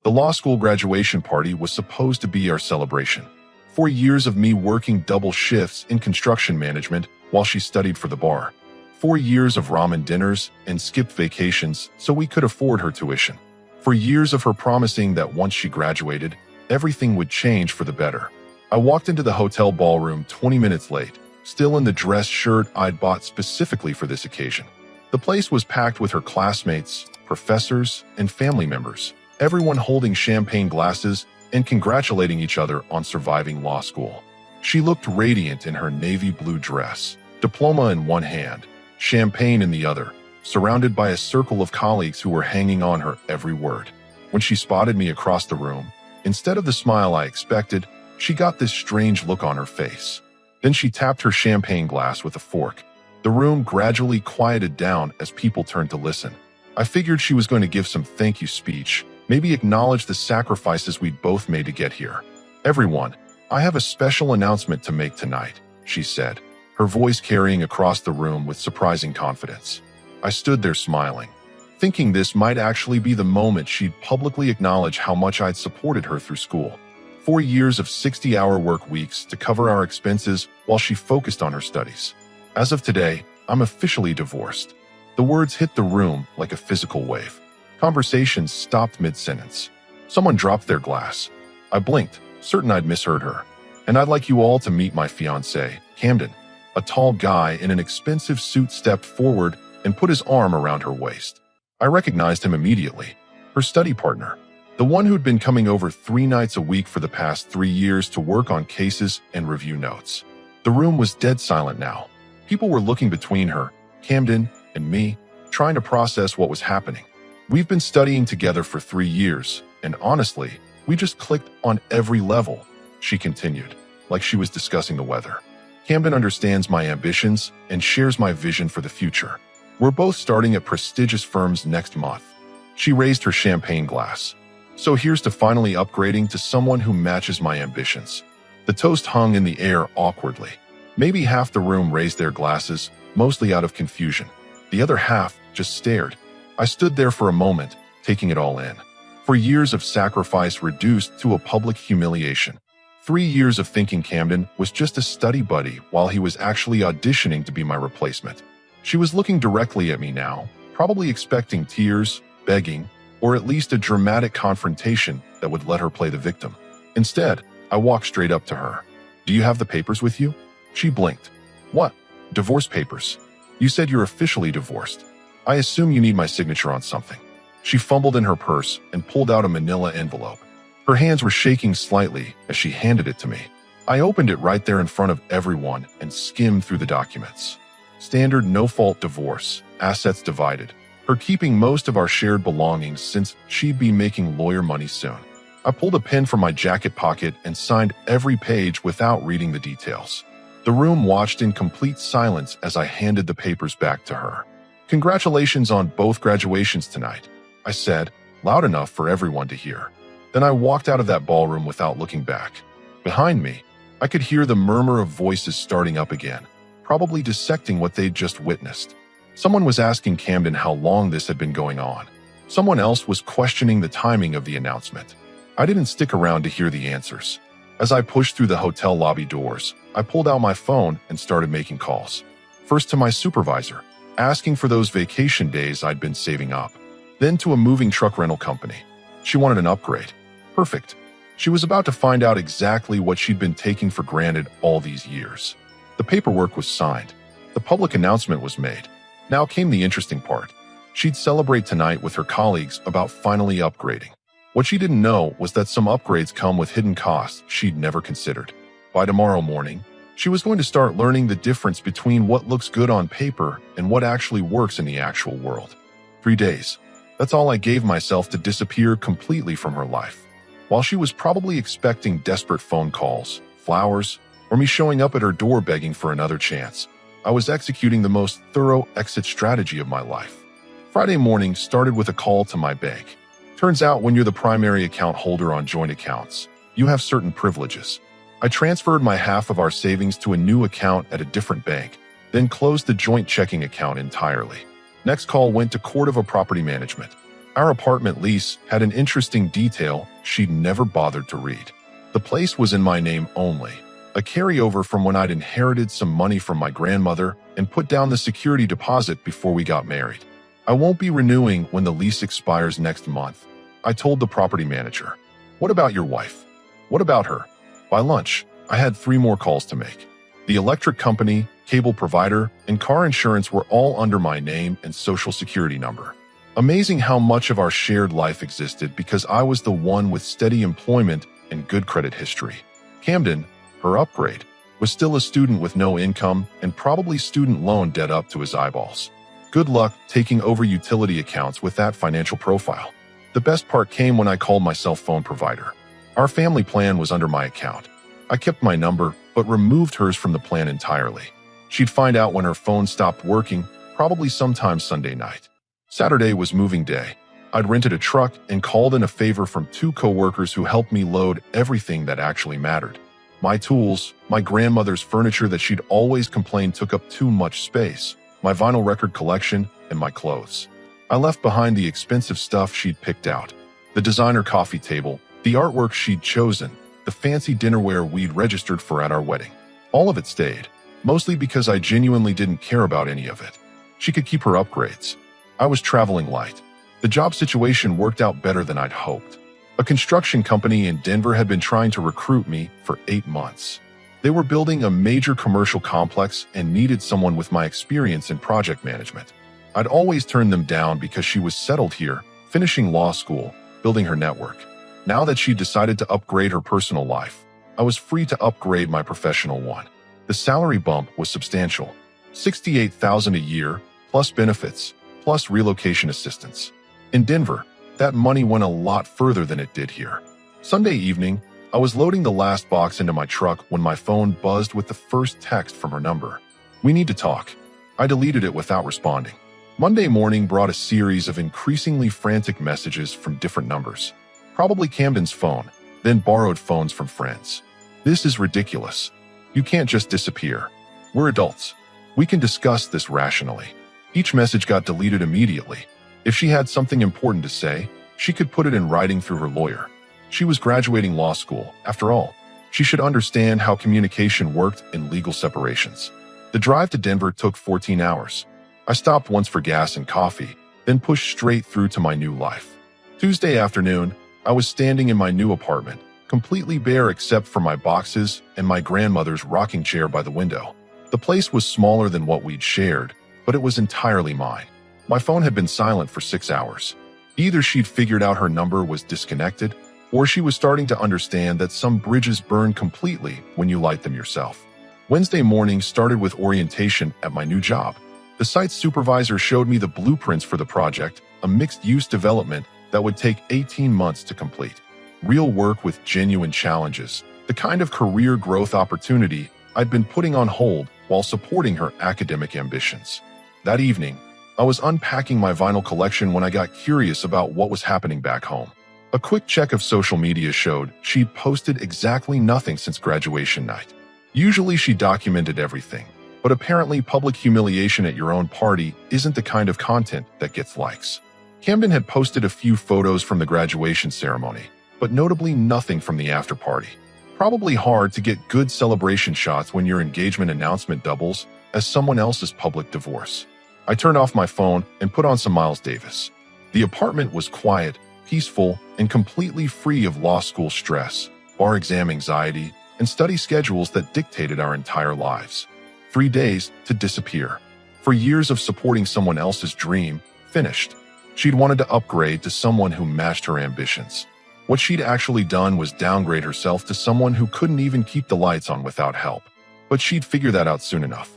The law school graduation party was supposed to be our celebration. 4 years of me working double shifts in construction management while she studied for the bar. 4 years of ramen dinners and skipped vacations so we could afford her tuition. 4 years of her promising that once she graduated, everything would change for the better. I walked into the hotel ballroom 20 minutes late, still in the dress shirt I'd bought specifically for this occasion. The place was packed with her classmates, professors, and family members, everyone holding champagne glasses and congratulating each other on surviving law school. She looked radiant in her navy blue dress, diploma in one hand, champagne in the other, surrounded by a circle of colleagues who were hanging on her every word. When she spotted me across the room, instead of the smile I expected, she got this strange look on her face. Then she tapped her champagne glass with a fork. The room gradually quieted down as people turned to listen. I figured she was going to give some thank you speech, maybe acknowledge the sacrifices we'd both made to get here. "Everyone, I have a special announcement to make tonight," she said, her voice carrying across the room with surprising confidence. I stood there smiling, thinking this might actually be the moment she'd publicly acknowledge how much I'd supported her through school. 4 years of 60-hour work weeks to cover our expenses while she focused on her studies. As of today, I'm officially divorced. The words hit the room like a physical wave. Conversations stopped mid-sentence. Someone dropped their glass. I blinked, certain I'd misheard her. "And I'd like you all to meet my fiancé, Camden." A tall guy in an expensive suit stepped forward and put his arm around her waist. I recognized him immediately. Her study partner. The one who'd been coming over 3 nights a week for the past 3 years to work on cases and review notes. The room was dead silent now. People were looking between her, Camden, and me, trying to process what was happening. We've been studying together for 3 years, and honestly, we just clicked on every level, she continued, like she was discussing the weather. Camden understands my ambitions and shares my vision for the future. We're both starting at prestigious firms next month. She raised her champagne glass. "So here's to finally upgrading to someone who matches my ambitions." The toast hung in the air awkwardly. Maybe half the room raised their glasses, mostly out of confusion. The other half just stared. I stood there for a moment, taking it all in. 4 years of sacrifice reduced to a public humiliation. 3 years of thinking Camden was just a study buddy while he was actually auditioning to be my replacement. She was looking directly at me now, probably expecting tears, begging, or at least a dramatic confrontation that would let her play the victim. Instead, I walked straight up to her. "Do you have the papers with you?" She blinked. "What? Divorce papers? You said you're officially divorced. I assume you need my signature on something." She fumbled in her purse and pulled out a manila envelope. Her hands were shaking slightly as she handed it to me. I opened it right there in front of everyone and skimmed through the documents. Standard no-fault divorce, assets divided. Her keeping most of our shared belongings since she'd be making lawyer money soon. I pulled a pen from my jacket pocket and signed every page without reading the details. The room watched in complete silence as I handed the papers back to her. "Congratulations on both graduations tonight," I said, loud enough for everyone to hear. Then I walked out of that ballroom without looking back. Behind me, I could hear the murmur of voices starting up again, probably dissecting what they'd just witnessed. Someone was asking Camden how long this had been going on. Someone else was questioning the timing of the announcement. I didn't stick around to hear the answers. As I pushed through the hotel lobby doors, I pulled out my phone and started making calls. First to my supervisor, asking for those vacation days I'd been saving up. Then to a moving truck rental company. She wanted an upgrade. Perfect. She was about to find out exactly what she'd been taking for granted all these years. The paperwork was signed. The public announcement was made. Now came the interesting part. She'd celebrate tonight with her colleagues about finally upgrading. What she didn't know was that some upgrades come with hidden costs she'd never considered. By tomorrow morning, she was going to start learning the difference between what looks good on paper and what actually works in the actual world. 3 days. That's all I gave myself to disappear completely from her life. While she was probably expecting desperate phone calls, flowers, or me showing up at her door begging for another chance, I was executing the most thorough exit strategy of my life. Friday morning started with a call to my bank. Turns out when you're the primary account holder on joint accounts, you have certain privileges. I transferred my half of our savings to a new account at a different bank, then closed the joint checking account entirely. Next call went to Cordova Property Management. Our apartment lease had an interesting detail she'd never bothered to read. The place was in my name only, a carryover from when I'd inherited some money from my grandmother and put down the security deposit before we got married. I won't be renewing when the lease expires next month, I told the property manager. What about your wife? What about her? By lunch, I had 3 more calls to make. The electric company, cable provider, and car insurance were all under my name and social security number. Amazing how much of our shared life existed because I was the one with steady employment and good credit history. Camden, her upgrade, was still a student with no income and probably student loan debt up to his eyeballs. Good luck taking over utility accounts with that financial profile. The best part came when I called my cell phone provider. Our family plan was under my account. I kept my number, but removed hers from the plan entirely. She'd find out when her phone stopped working, probably sometime Sunday night. Saturday was moving day. I'd rented a truck and called in a favor from 2 coworkers who helped me load everything that actually mattered. My tools, my grandmother's furniture that she'd always complained took up too much space, my vinyl record collection, and my clothes. I left behind the expensive stuff she'd picked out, the designer coffee table, the artwork she'd chosen, the fancy dinnerware we'd registered for at our wedding. All of it stayed, mostly because I genuinely didn't care about any of it. She could keep her upgrades. I was traveling light. The job situation worked out better than I'd hoped. A construction company in Denver had been trying to recruit me for 8 months. They were building a major commercial complex and needed someone with my experience in project management. I'd always turned them down because she was settled here, finishing law school, building her network. Now that she'd decided to upgrade her personal life, I was free to upgrade my professional one. The salary bump was substantial, $68,000 a year, plus benefits, plus relocation assistance. In Denver, that money went a lot further than it did here. Sunday evening, I was loading the last box into my truck when my phone buzzed with the first text from her number. We need to talk. I deleted it without responding. Monday morning brought a series of increasingly frantic messages from different numbers. Probably Camden's phone, then borrowed phones from friends. This is ridiculous. You can't just disappear. We're adults. We can discuss this rationally. Each message got deleted immediately. If she had something important to say, she could put it in writing through her lawyer. She was graduating law school, after all. She should understand how communication worked in legal separations. The drive to Denver took 14 hours. I stopped once for gas and coffee, then pushed straight through to my new life. Tuesday afternoon, I was standing in my new apartment, completely bare except for my boxes and my grandmother's rocking chair by the window. The place was smaller than what we'd shared, but it was entirely mine. My phone had been silent for 6 hours. Either she'd figured out her number was disconnected, or she was starting to understand that some bridges burn completely when you light them yourself. Wednesday morning started with orientation at my new job. The site supervisor showed me the blueprints for the project, a mixed-use development that would take 18 months to complete. Real work with genuine challenges, the kind of career growth opportunity I'd been putting on hold while supporting her academic ambitions. That evening, I was unpacking my vinyl collection when I got curious about what was happening back home. A quick check of social media showed she'd posted exactly nothing since graduation night. Usually she documented everything, but apparently public humiliation at your own party isn't the kind of content that gets likes. Camden had posted a few photos from the graduation ceremony, but notably nothing from the after party. Probably hard to get good celebration shots when your engagement announcement doubles as someone else's public divorce. I turned off my phone and put on some Miles Davis. The apartment was quiet, peaceful, and completely free of law school stress, bar exam anxiety, and study schedules that dictated our entire lives. 3 days to disappear. For years of supporting someone else's dream, finished. She'd wanted to upgrade to someone who matched her ambitions. What she'd actually done was downgrade herself to someone who couldn't even keep the lights on without help. But she'd figure that out soon enough.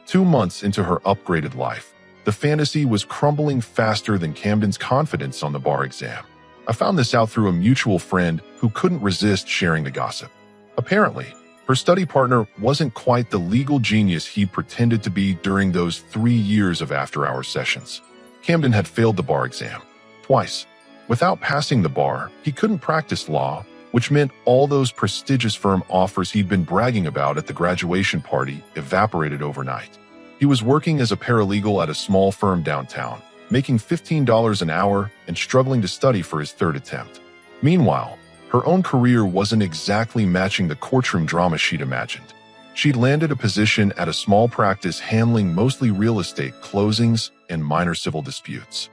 2 months into her upgraded life, the fantasy was crumbling faster than Camden's confidence on the bar exam. I found this out through a mutual friend who couldn't resist sharing the gossip. Apparently, her study partner wasn't quite the legal genius he'd pretended to be during those 3 years of after-hours sessions. Camden had failed the bar exam twice. Without passing the bar, he couldn't practice law, which meant all those prestigious firm offers he'd been bragging about at the graduation party evaporated overnight. He was working as a paralegal at a small firm downtown, making $15 an hour and struggling to study for his third attempt. Meanwhile, her own career wasn't exactly matching the courtroom drama she'd imagined. She'd landed a position at a small practice handling mostly real estate closings and minor civil disputes.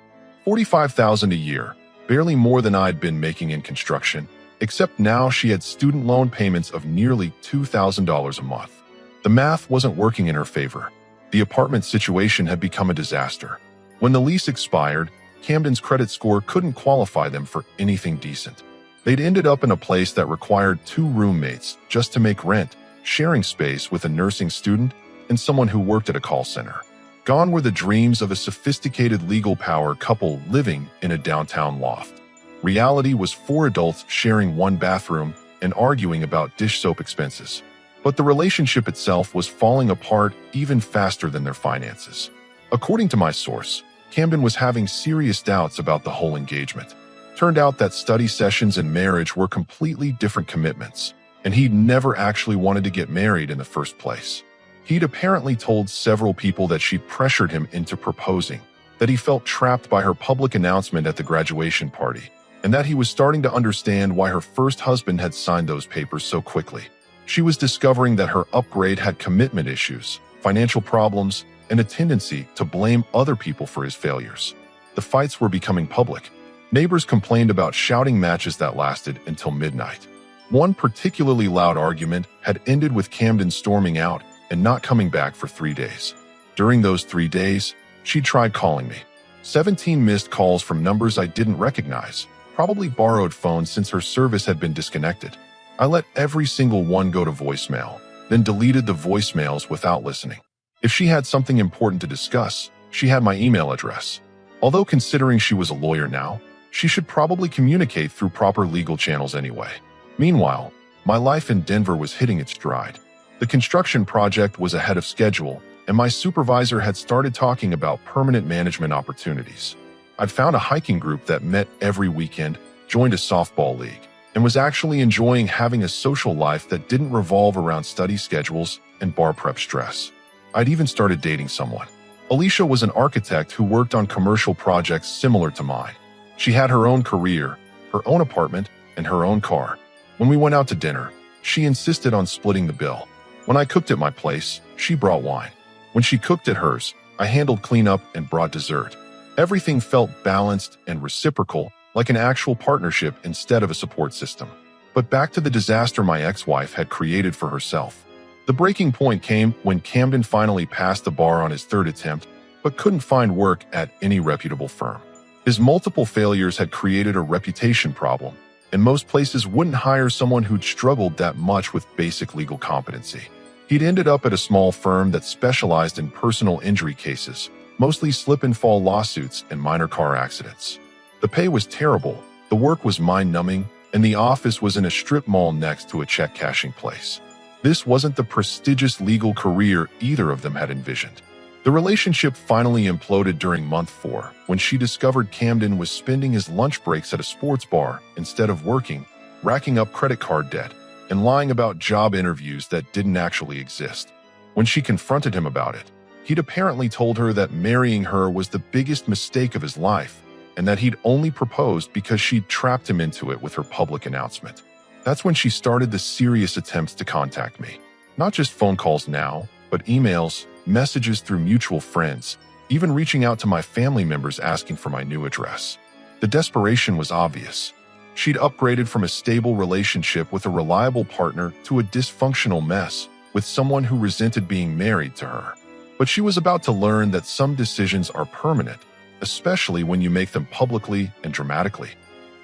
$45,000 a year, barely more than I'd been making in construction, except now she had student loan payments of nearly $2,000 a month. The math wasn't working in her favor. The apartment situation had become a disaster. When the lease expired, Camden's credit score couldn't qualify them for anything decent. They'd ended up in a place that required 2 roommates just to make rent, sharing space with a nursing student and someone who worked at a call center. Gone were the dreams of a sophisticated legal power couple living in a downtown loft. Reality was 4 adults sharing 1 bathroom and arguing about dish soap expenses. But the relationship itself was falling apart even faster than their finances. According to my source, Camden was having serious doubts about the whole engagement. Turned out that study sessions and marriage were completely different commitments, and he'd never actually wanted to get married in the first place. He'd apparently told several people that she pressured him into proposing, that he felt trapped by her public announcement at the graduation party, and that he was starting to understand why her first husband had signed those papers so quickly. She was discovering that her upgrade had commitment issues, financial problems, and a tendency to blame other people for his failures. The fights were becoming public. Neighbors complained about shouting matches that lasted until midnight. One particularly loud argument had ended with Camden storming out and not coming back for 3 days. During those 3 days, she tried calling me. 17 missed calls from numbers I didn't recognize, probably borrowed phones since her service had been disconnected. I let every single one go to voicemail, then deleted the voicemails without listening. If she had something important to discuss, she had my email address. Although considering she was a lawyer now, she should probably communicate through proper legal channels anyway. Meanwhile, my life in Denver was hitting its stride. The construction project was ahead of schedule, and my supervisor had started talking about permanent management opportunities. I'd found a hiking group that met every weekend, joined a softball league, and was actually enjoying having a social life that didn't revolve around study schedules and bar prep stress. I'd even started dating someone. Alicia was an architect who worked on commercial projects similar to mine. She had her own career, her own apartment, and her own car. When we went out to dinner, she insisted on splitting the bill. When I cooked at my place, she brought wine. When she cooked at hers, I handled cleanup and brought dessert. Everything felt balanced and reciprocal, like an actual partnership instead of a support system. But back to the disaster my ex-wife had created for herself. The breaking point came when Camden finally passed the bar on his 3rd attempt, but couldn't find work at any reputable firm. His multiple failures had created a reputation problem, and most places wouldn't hire someone who'd struggled that much with basic legal competency. He'd ended up at a small firm that specialized in personal injury cases, mostly slip-and-fall lawsuits and minor car accidents. The pay was terrible, the work was mind-numbing, and the office was in a strip mall next to a check-cashing place. This wasn't the prestigious legal career either of them had envisioned. The relationship finally imploded during month 4, when she discovered Camden was spending his lunch breaks at a sports bar instead of working, racking up credit card debt, and lying about job interviews that didn't actually exist. When she confronted him about it, he'd apparently told her that marrying her was the biggest mistake of his life, and that he'd only proposed because she'd trapped him into it with her public announcement. That's when she started the serious attempts to contact me. Not just phone calls now, but emails, messages through mutual friends, even reaching out to my family members asking for my new address. The desperation was obvious. She'd upgraded from a stable relationship with a reliable partner to a dysfunctional mess with someone who resented being married to her. But she was about to learn that some decisions are permanent, especially when you make them publicly and dramatically.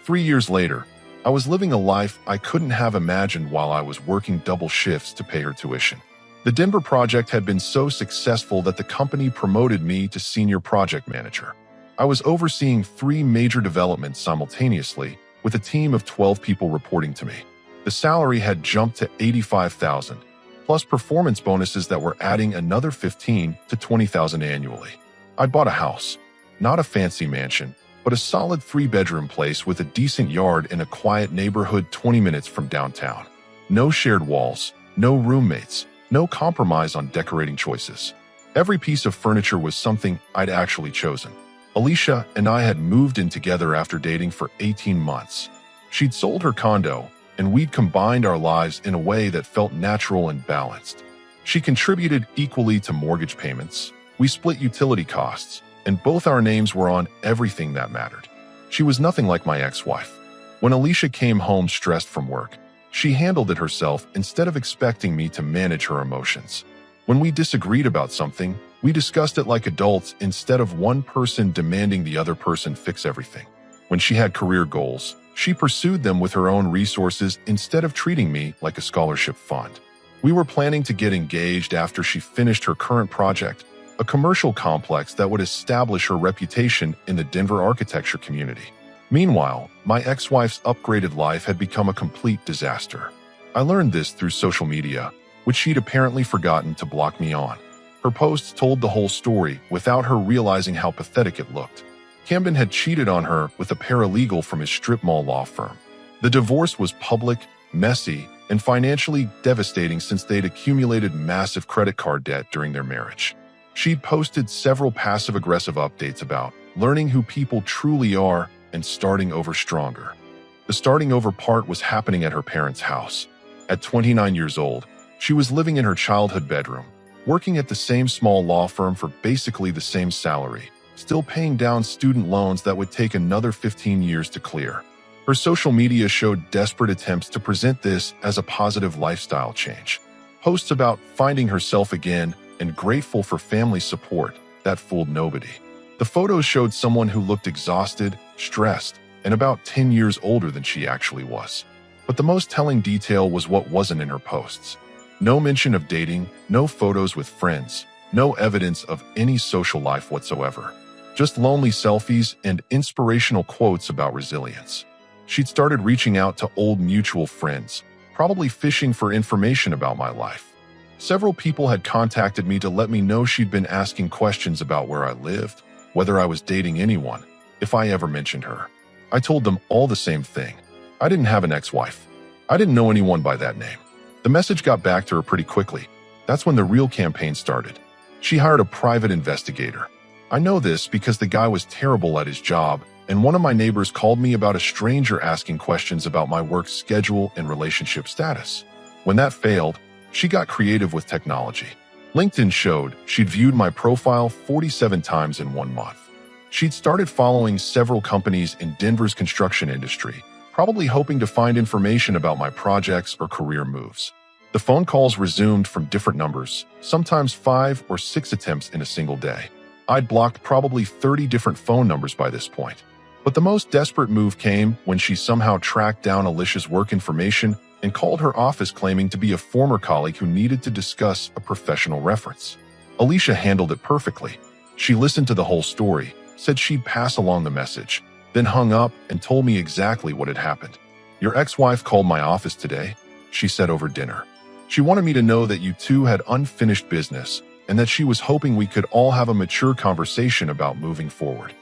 3 years later, I was living a life I couldn't have imagined while I was working double shifts to pay her tuition. The Denver project had been so successful that the company promoted me to senior project manager. I was overseeing 3 major developments simultaneously, with a team of 12 people reporting to me. The salary had jumped to $85,000, plus performance bonuses that were adding another $15,000 to $20,000 annually. I'd bought a house, not a fancy mansion, but a solid 3-bedroom place with a decent yard in a quiet neighborhood 20 minutes from downtown. No shared walls, no roommates, no compromise on decorating choices. Every piece of furniture was something I'd actually chosen. Alicia and I had moved in together after dating for 18 months. She'd sold her condo, and we'd combined our lives in a way that felt natural and balanced. She contributed equally to mortgage payments. We split utility costs, and both our names were on everything that mattered. She was nothing like my ex-wife. When Alicia came home stressed from work, she handled it herself instead of expecting me to manage her emotions. When we disagreed about something, we discussed it like adults instead of one person demanding the other person fix everything. When she had career goals, she pursued them with her own resources instead of treating me like a scholarship fund. We were planning to get engaged after she finished her current project, a commercial complex that would establish her reputation in the Denver architecture community. Meanwhile, my ex-wife's upgraded life had become a complete disaster. I learned this through social media, which she'd apparently forgotten to block me on. Her posts told the whole story without her realizing how pathetic it looked. Camden had cheated on her with a paralegal from his strip mall law firm. The divorce was public, messy, and financially devastating since they'd accumulated massive credit card debt during their marriage. She'd posted several passive-aggressive updates about learning who people truly are and starting over stronger. The starting over part was happening at her parents' house. At 29 years old, she was living in her childhood bedroom, working at the same small law firm for basically the same salary, still paying down student loans that would take another 15 years to clear. Her social media showed desperate attempts to present this as a positive lifestyle change. Posts about finding herself again and grateful for family support that fooled nobody. The photos showed someone who looked exhausted, stressed, and about 10 years older than she actually was. But the most telling detail was what wasn't in her posts. No mention of dating, no photos with friends, no evidence of any social life whatsoever. Just lonely selfies and inspirational quotes about resilience. She'd started reaching out to old mutual friends, probably fishing for information about my life. Several people had contacted me to let me know she'd been asking questions about where I lived, whether I was dating anyone, if I ever mentioned her. I told them all the same thing. I didn't have an ex-wife. I didn't know anyone by that name. The message got back to her pretty quickly. That's when the real campaign started. She hired a private investigator. I know this because the guy was terrible at his job, and one of my neighbors called me about a stranger asking questions about my work schedule and relationship status. When that failed, she got creative with technology. LinkedIn showed she'd viewed my profile 47 times in 1 month. She'd started following several companies in Denver's construction industry, probably hoping to find information about my projects or career moves. The phone calls resumed from different numbers, sometimes 5 or 6 attempts in a single day. I'd blocked probably 30 different phone numbers by this point. But the most desperate move came when she somehow tracked down Alicia's work information and called her office claiming to be a former colleague who needed to discuss a professional reference. Alicia handled it perfectly. She listened to the whole story, said she'd pass along the message, then hung up and told me exactly what had happened. "Your ex-wife called my office today," she said over dinner. "She wanted me to know that you two had unfinished business and that she was hoping we could all have a mature conversation about moving forward."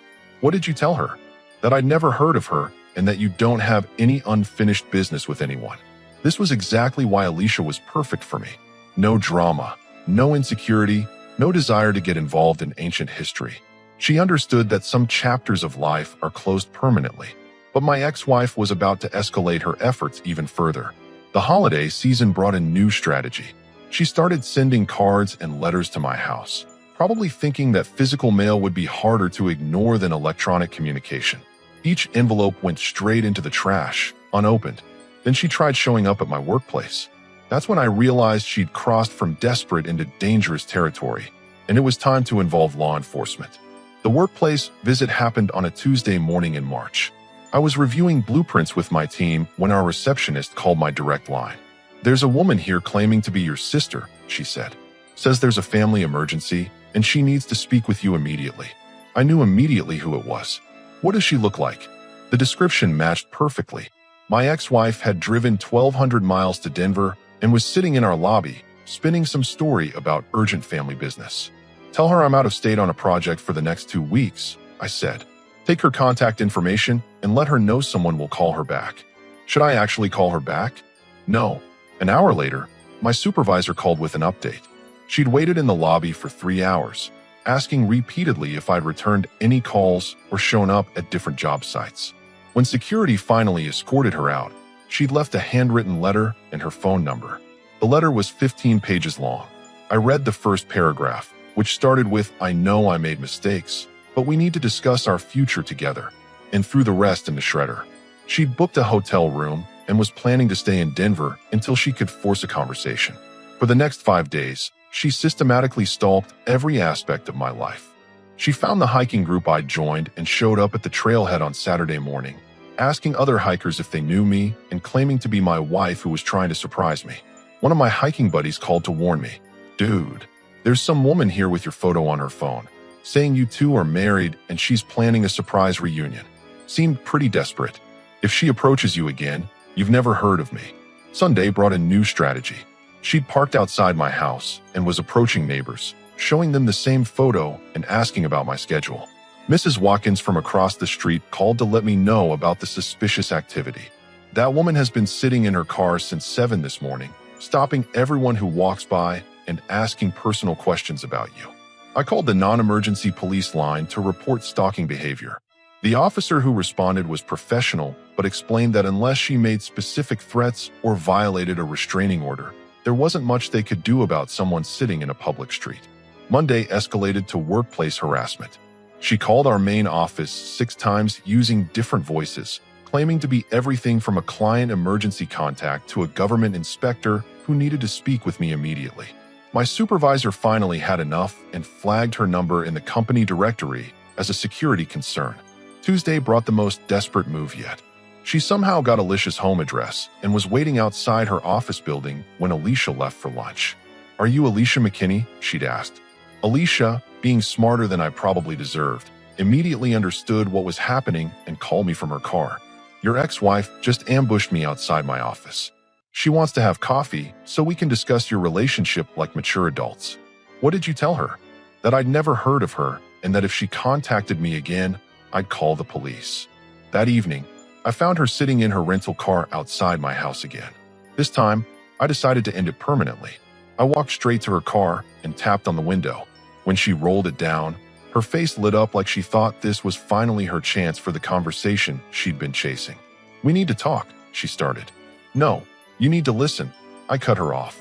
"What did you tell her?" "That I'd never heard of her and that you don't have any unfinished business with anyone." This was exactly why Alicia was perfect for me. No drama, no insecurity, no desire to get involved in ancient history. She understood that some chapters of life are closed permanently, but my ex-wife was about to escalate her efforts even further. The holiday season brought a new strategy. She started sending cards and letters to my house, probably thinking that physical mail would be harder to ignore than electronic communication. Each envelope went straight into the trash, unopened. Then she tried showing up at my workplace. That's when I realized she'd crossed from desperate into dangerous territory, and it was time to involve law enforcement. The workplace visit happened on a Tuesday morning in March. I was reviewing blueprints with my team when our receptionist called my direct line. "There's a woman here claiming to be your sister," she said. "Says there's a family emergency, and she needs to speak with you immediately." I knew immediately who it was. "What does she look like?" The description matched perfectly. My ex-wife had driven 1,200 miles to Denver and was sitting in our lobby, spinning some story about urgent family business. "Tell her I'm out of state on a project for the next 2 weeks," I said. "Take her contact information and let her know someone will call her back." Should I actually call her back? No. An hour later, my supervisor called with an update. She'd waited in the lobby for 3 hours. asking repeatedly if I'd returned any calls or shown up at different job sites. When security finally escorted her out, she'd left a handwritten letter and her phone number. The letter was 15 pages long. I read the first paragraph, which started with, "I know I made mistakes, but we need to discuss our future together," and threw the rest in the shredder. She'd booked a hotel room and was planning to stay in Denver until she could force a conversation. For the next 5 days, she systematically stalked every aspect of my life. She found the hiking group I'd joined and showed up at the trailhead on Saturday morning, asking other hikers if they knew me and claiming to be my wife who was trying to surprise me. One of my hiking buddies called to warn me, "Dude, there's some woman here with your photo on her phone, saying you two are married and she's planning a surprise reunion. Seemed pretty desperate. If she approaches you again, you've never heard of me." Sunday brought a new strategy. She'd parked outside my house and was approaching neighbors, showing them the same photo and asking about my schedule. Mrs. Watkins from across the street called to let me know about the suspicious activity. "That woman has been sitting in her car since 7 this morning, stopping everyone who walks by and asking personal questions about you." I called the non-emergency police line to report stalking behavior. The officer who responded was professional, but explained that unless she made specific threats or violated a restraining order, there wasn't much they could do about someone sitting in a public street. Monday escalated to workplace harassment. She called our main office 6 times using different voices, claiming to be everything from a client emergency contact to a government inspector who needed to speak with me immediately. My supervisor finally had enough and flagged her number in the company directory as a security concern. Tuesday brought the most desperate move yet. She somehow got Alicia's home address and was waiting outside her office building when Alicia left for lunch. "Are you Alicia McKinney?" she'd asked. Alicia, being smarter than I probably deserved, immediately understood what was happening and called me from her car. "Your ex-wife just ambushed me outside my office. She wants to have coffee so we can discuss your relationship like mature adults." What did you tell her? That I'd never heard of her and that if she contacted me again, I'd call the police. That evening, I found her sitting in her rental car outside my house again. This time, I decided to end it permanently. I walked straight to her car and tapped on the window. When she rolled it down, her face lit up like she thought this was finally her chance for the conversation she'd been chasing. "We need to talk," she started. "No, you need to listen." I cut her off.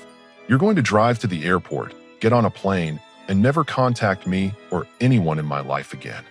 "You're going to drive to the airport, get on a plane, and never contact me or anyone in my life again."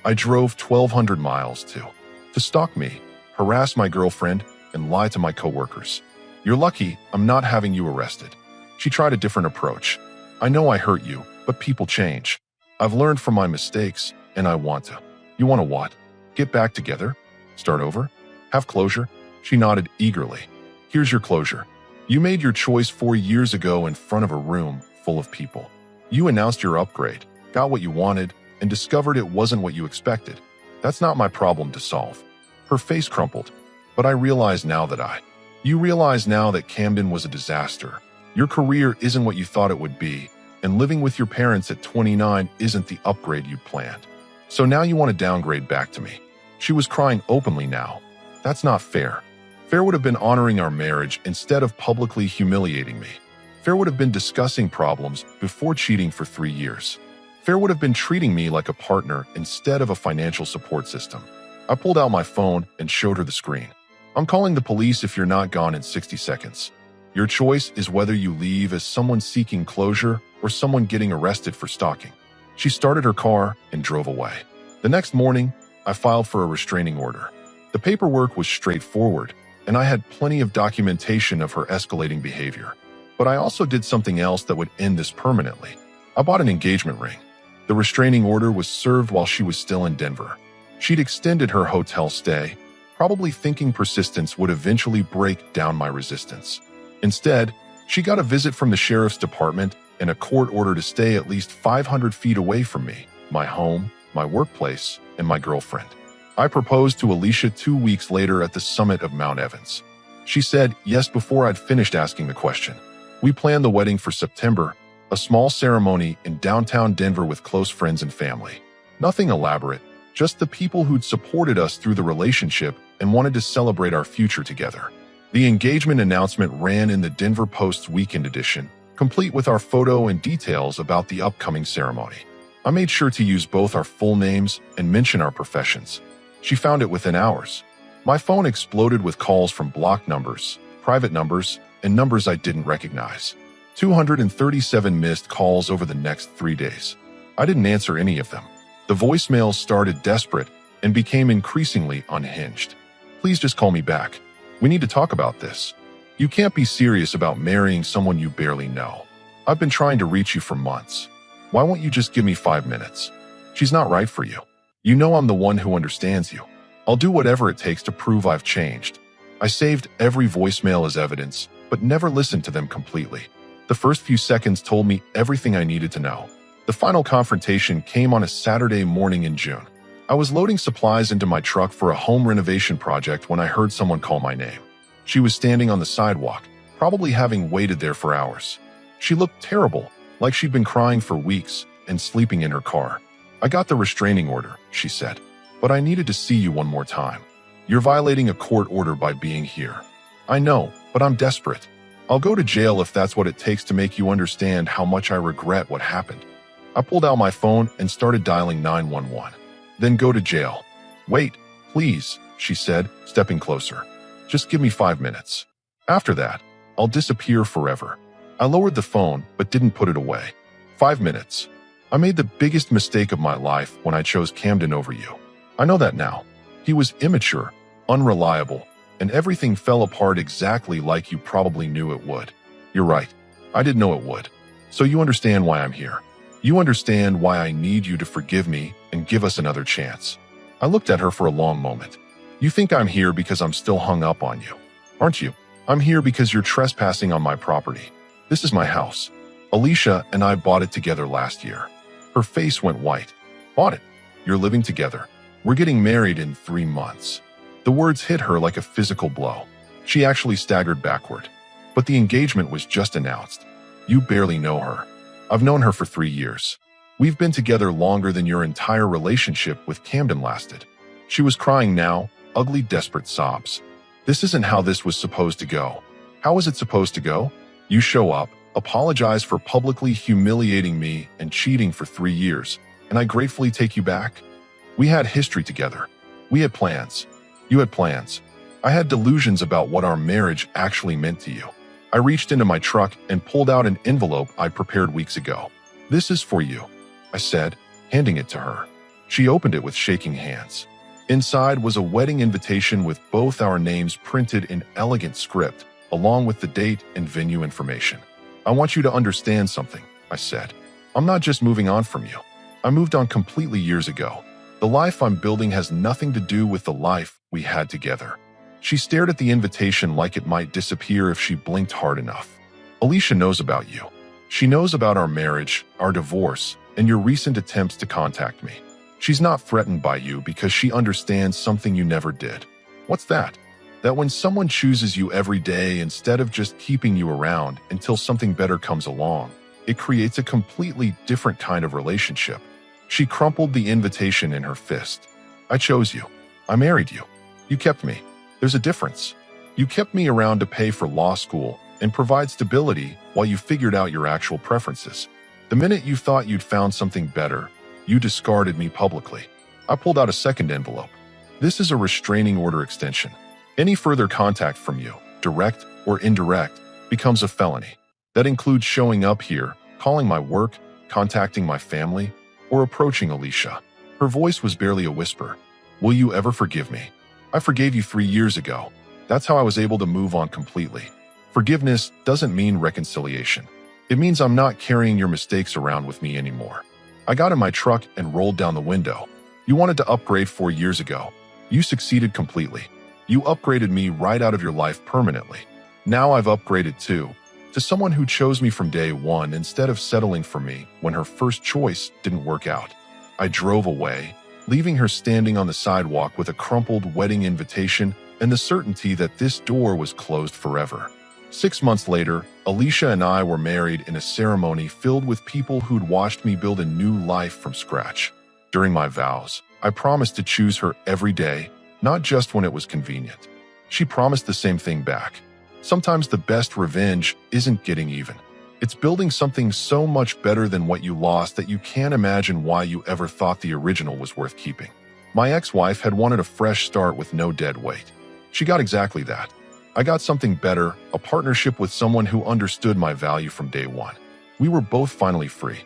I drove 1,200 miles to stalk me, harass my girlfriend, and lie to my coworkers. "You're lucky I'm not having you arrested." She tried a different approach. "I know I hurt you, but people change. I've learned from my mistakes, and I want to." "You want to what? Get back together? Start over? Have closure?" She nodded eagerly. "Here's your closure. You made your choice 4 years ago in front of a room full of people. You announced your upgrade, got what you wanted, and discovered it wasn't what you expected. That's not my problem to solve." Her face crumpled. "But I realize now that You realize now that Camden was a disaster. Your career isn't what you thought it would be, and living with your parents at 29 isn't the upgrade you'd planned. So now you want to downgrade back to me." She was crying openly now. "That's not fair. Fair would have been honoring our marriage instead of publicly humiliating me. Fair would have been discussing problems before cheating for 3 years. Fair would have been treating me like a partner instead of a financial support system." I pulled out my phone and showed her the screen. "I'm calling the police if you're not gone in 60 seconds. Your choice is whether you leave as someone seeking closure or someone getting arrested for stalking." She started her car and drove away. The next morning, I filed for a restraining order. The paperwork was straightforward, and I had plenty of documentation of her escalating behavior. But I also did something else that would end this permanently. I bought an engagement ring. The restraining order was served while she was still in Denver. She'd extended her hotel stay, probably thinking persistence would eventually break down my resistance. Instead, she got a visit from the sheriff's department and a court order to stay at least 500 feet away from me, my home, my workplace, and my girlfriend. I proposed to Alicia 2 weeks later at the summit of Mount Evans. She said yes before I'd finished asking the question. We planned the wedding for September, a small ceremony in downtown Denver with close friends and family. Nothing elaborate, just the people who'd supported us through the relationship and wanted to celebrate our future together. The engagement announcement ran in the Denver Post's weekend edition, complete with our photo and details about the upcoming ceremony. I made sure to use both our full names and mention our professions. She found it within hours. My phone exploded with calls from blocked numbers, private numbers, and numbers I didn't recognize. 237 missed calls over the next 3 days. I didn't answer any of them. The voicemails started desperate and became increasingly unhinged. Please just call me back. We need to talk about this. You can't be serious about marrying someone you barely know. I've been trying to reach you for months. Why won't you just give me 5 minutes? She's not right for you. You know I'm the one who understands you. I'll do whatever it takes to prove I've changed. I saved every voicemail as evidence, but never listened to them completely. The first few seconds told me everything I needed to know. The final confrontation came on a Saturday morning in June. I was loading supplies into my truck for a home renovation project when I heard someone call my name. She was standing on the sidewalk, probably having waited there for hours. She looked terrible, like she'd been crying for weeks and sleeping in her car. I got the restraining order, she said, but I needed to see you one more time. You're violating a court order by being here. I know, but I'm desperate. I'll go to jail if that's what it takes to make you understand how much I regret what happened. I pulled out my phone and started dialing 911. Then go to jail. Wait, please, she said, stepping closer. Just give me 5 minutes. After that, I'll disappear forever. I lowered the phone, but didn't put it away. 5 minutes. I made the biggest mistake of my life when I chose Camden over you. I know that now. He was immature, unreliable, and everything fell apart exactly like you probably knew it would. You're right. I didn't know it would. So you understand why I'm here. You understand why I need you to forgive me and give us another chance. I looked at her for a long moment. You think I'm here because I'm still hung up on you, aren't you? I'm here because you're trespassing on my property. This is my house. Alicia and I bought it together last year. Her face went white. Bought it. You're living together. We're getting married in 3 months. The words hit her like a physical blow. She actually staggered backward. But the engagement was just announced. You barely know her. I've known her for 3 years. We've been together longer than your entire relationship with Camden lasted. She was crying now, ugly, desperate sobs. This isn't how this was supposed to go. How was it supposed to go? You show up, apologize for publicly humiliating me and cheating for 3 years, and I gratefully take you back? We had history together. We had plans. You had plans. I had delusions about what our marriage actually meant to you. I reached into my truck and pulled out an envelope I'd prepared weeks ago. This is for you, I said, handing it to her. She opened it with shaking hands. Inside was a wedding invitation with both our names printed in elegant script, along with the date and venue information. I want you to understand something, I said. I'm not just moving on from you. I moved on completely years ago. The life I'm building has nothing to do with the life we had together. She stared at the invitation like it might disappear if she blinked hard enough. Alicia knows about you. She knows about our marriage, our divorce, and your recent attempts to contact me. She's not threatened by you because she understands something you never did. What's that? That when someone chooses you every day instead of just keeping you around until something better comes along, it creates a completely different kind of relationship. She crumpled the invitation in her fist. I chose you. I married you. You kept me. There's a difference. You kept me around to pay for law school and provide stability while you figured out your actual preferences. The minute you thought you'd found something better, you discarded me publicly. I pulled out a second envelope. This is a restraining order extension. Any further contact from you, direct or indirect, becomes a felony. That includes showing up here, calling my work, contacting my family, or approaching Alicia. Her voice was barely a whisper. Will you ever forgive me? I forgave you 3 years ago. That's how I was able to move on completely. Forgiveness doesn't mean reconciliation. It means I'm not carrying your mistakes around with me anymore. I got in my truck and rolled down the window. You wanted to upgrade 4 years ago. You succeeded completely. You upgraded me right out of your life permanently. Now I've upgraded too, to someone who chose me from day one instead of settling for me when her first choice didn't work out. I drove away, leaving her standing on the sidewalk with a crumpled wedding invitation and the certainty that this door was closed forever. 6 months later, Alicia and I were married in a ceremony filled with people who'd watched me build a new life from scratch. During my vows, I promised to choose her every day, not just when it was convenient. She promised the same thing back. Sometimes the best revenge isn't getting even. It's building something so much better than what you lost that you can't imagine why you ever thought the original was worth keeping. My ex-wife had wanted a fresh start with no dead weight. She got exactly that. I got something better, a partnership with someone who understood my value from day one. We were both finally free.